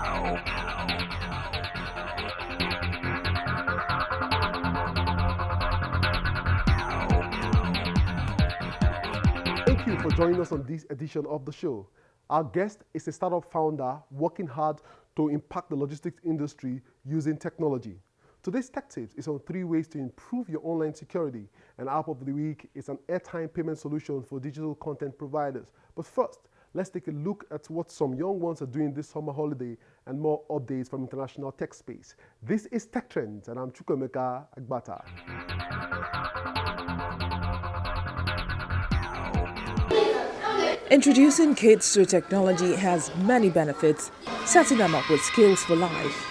Thank you for joining us on this edition of the show. Our guest is a startup founder working hard to impact the logistics industry using technology. Today's Tech Tips is on 3 ways to improve your online security, and App of the Week is an airtime payment solution for digital content providers. But first, let's take a look at what some young ones are doing this summer holiday and more updates from international tech space. This is Tech Trends, and I'm Chukwemeka Agbata. Introducing kids to technology has many benefits, setting them up with skills for life.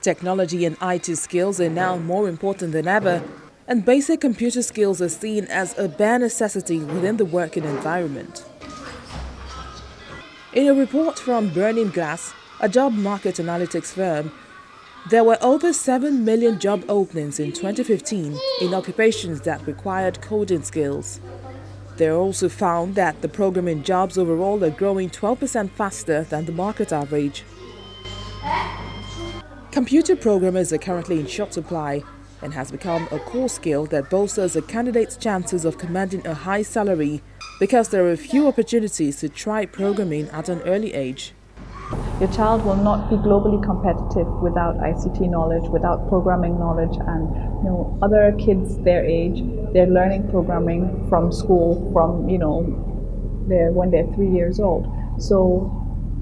Technology and IT skills are now more important than ever, and basic computer skills are seen as a bare necessity within the working environment. In a report from Burning Glass, a job market analytics firm, there were over 7 million job openings in 2015 in occupations that required coding skills. They also found that the programming jobs overall are growing 12% faster than the market average. Computer programmers are currently in short supply and has become a core skill that bolsters a candidate's chances of commanding a high salary because there are few opportunities to try programming at an early age. Your child will not be globally competitive without ICT knowledge, without programming knowledge, and other kids their age, they're learning programming from school from when they're 3 years old. So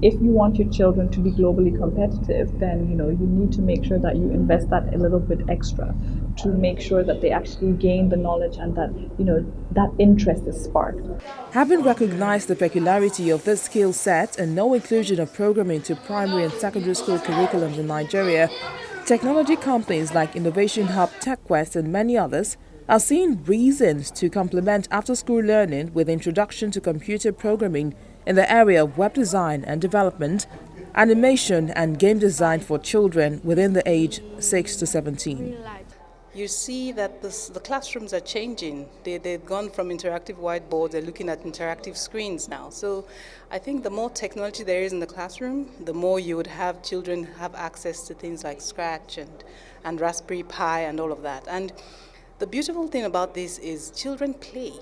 if you want your children to be globally competitive, then you need to make sure that you invest that a little bit extra to make sure that they actually gain the knowledge and that that interest is sparked. Having recognized the peculiarity of this skill set and no inclusion of programming to primary and secondary school curriculums in Nigeria, technology companies like Innovation Hub, TechQuest and many others are seeing reasons to complement after-school learning with introduction to computer programming in the area of web design and development, animation and game design for children within the age 6 to 17. You see that the classrooms are changing. They've gone from interactive whiteboards, they're looking at interactive screens now. So I think the more technology there is in the classroom, the more you would have children have access to things like Scratch and Raspberry Pi and all of that. And the beautiful thing about this is children play.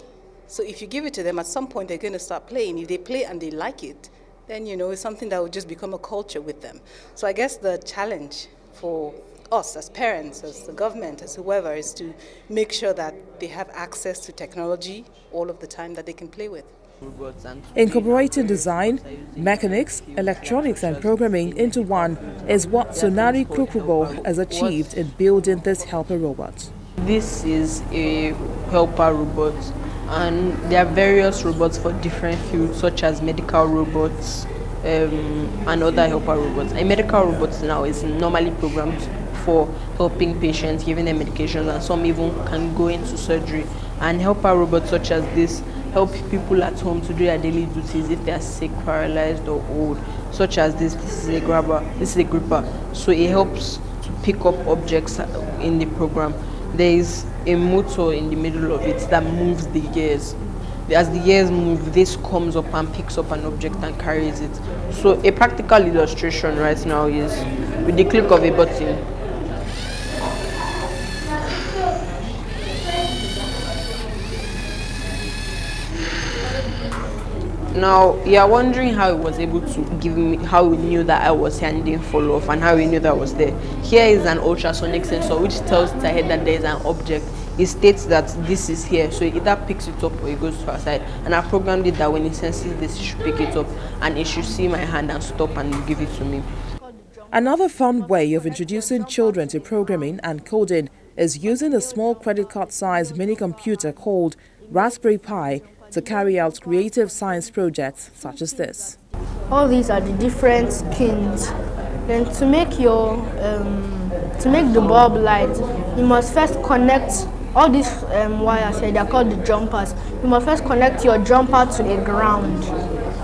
So if you give it to them, at some point they're going to start playing. If they play and they like it, then it's something that will just become a culture with them. So I guess the challenge for us as parents, as the government, as whoever, is to make sure that they have access to technology all of the time that they can play with. Incorporating design, mechanics, electronics and programming into one is what Sonari Krukubo has achieved in building this helper robot. This is a helper robot, and there are various robots for different fields such as medical robots and other helper robots. A medical robot now is normally programmed for helping patients, giving them medications, and some even can go into surgery. And helper robots such as this help people at home to do their daily duties if they are sick, paralyzed or old, such as this. This is a grabber, this is a gripper, so it helps to pick up objects in the program. There is a motor in the middle of it that moves the gears. As the gears move, this comes up and picks up an object and carries it. So a practical illustration right now is with the click of a button. Now, you are wondering how it was able to give me, how it knew that I was here and didn't fall off, and how it knew that I was there. Here is an ultrasonic sensor which tells the head that there is an object. It states that this is here, so it either picks it up or it goes to our side. And I programmed it that when it senses this, it should pick it up and it should see my hand and stop and give it to me. Another fun way of introducing children to programming and coding is using a small credit card-sized mini computer called Raspberry Pi to carry out creative science projects such as this. All these are the different skins. Then to make the bulb light, you must first connect all these wires here. They are called the jumpers. You must first connect your jumper to a ground.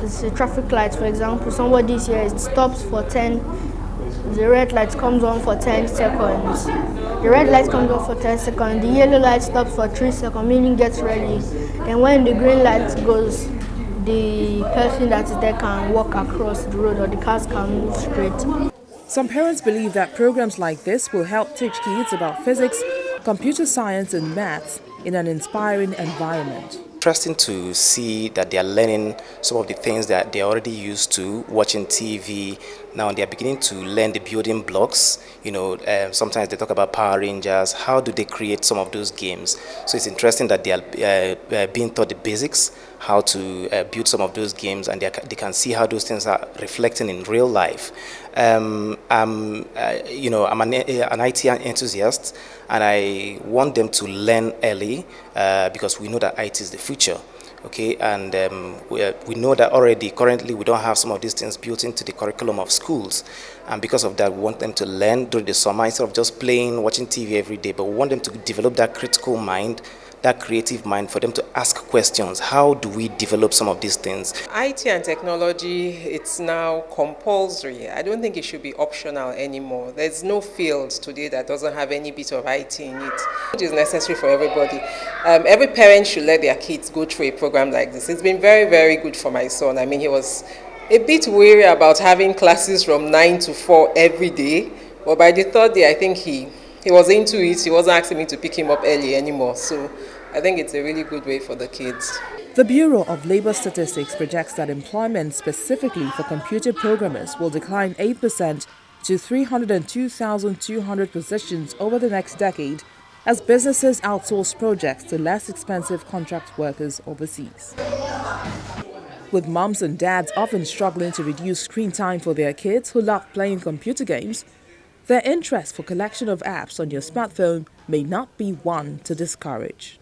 It's a traffic light, for example. Somebody's here, it stops for 10. The red light comes on for 10 seconds. The red light comes on for 10 seconds. The yellow light stops for 3 seconds, meaning gets ready. And when the green light goes, the person that is there can walk across the road or the cars can move straight. Some parents believe that programs like this will help teach kids about physics, computer science and maths in an inspiring environment. Interesting to see that they are learning some of the things that they're already used to watching TV. Now they're beginning to learn the building blocks. Sometimes they talk about Power Rangers. How do they create some of those games? So it's interesting that they are being taught the basics, how to build some of those games, and they can see how those things are reflecting in real life. I'm an IT enthusiast, and I want them to learn early because we know that IT is the future. Okay, and we know that already currently we don't have some of these things built into the curriculum of schools, and because of that we want them to learn during the summer instead of just playing, watching TV every day, but we want them to develop that critical mind, that creative mind, for them to ask questions. How do we develop some of these things? IT and technology, it's now compulsory. I don't think it should be optional anymore. There's no field today that doesn't have any bit of IT in it. It is necessary for everybody. Every parent should let their kids go through a program like this. It's been very, very good for my son. I mean, he was a bit wary about having classes from 9 to 4 every day, but by the third day, I think he was into it. He wasn't asking me to pick him up early anymore. So I think it's a really good way for the kids. The Bureau of Labor Statistics projects that employment specifically for computer programmers will decline 8% to 302,200 positions over the next decade as businesses outsource projects to less expensive contract workers overseas. With moms and dads often struggling to reduce screen time for their kids who love playing computer games, their interest for collection of apps on your smartphone may not be one to discourage.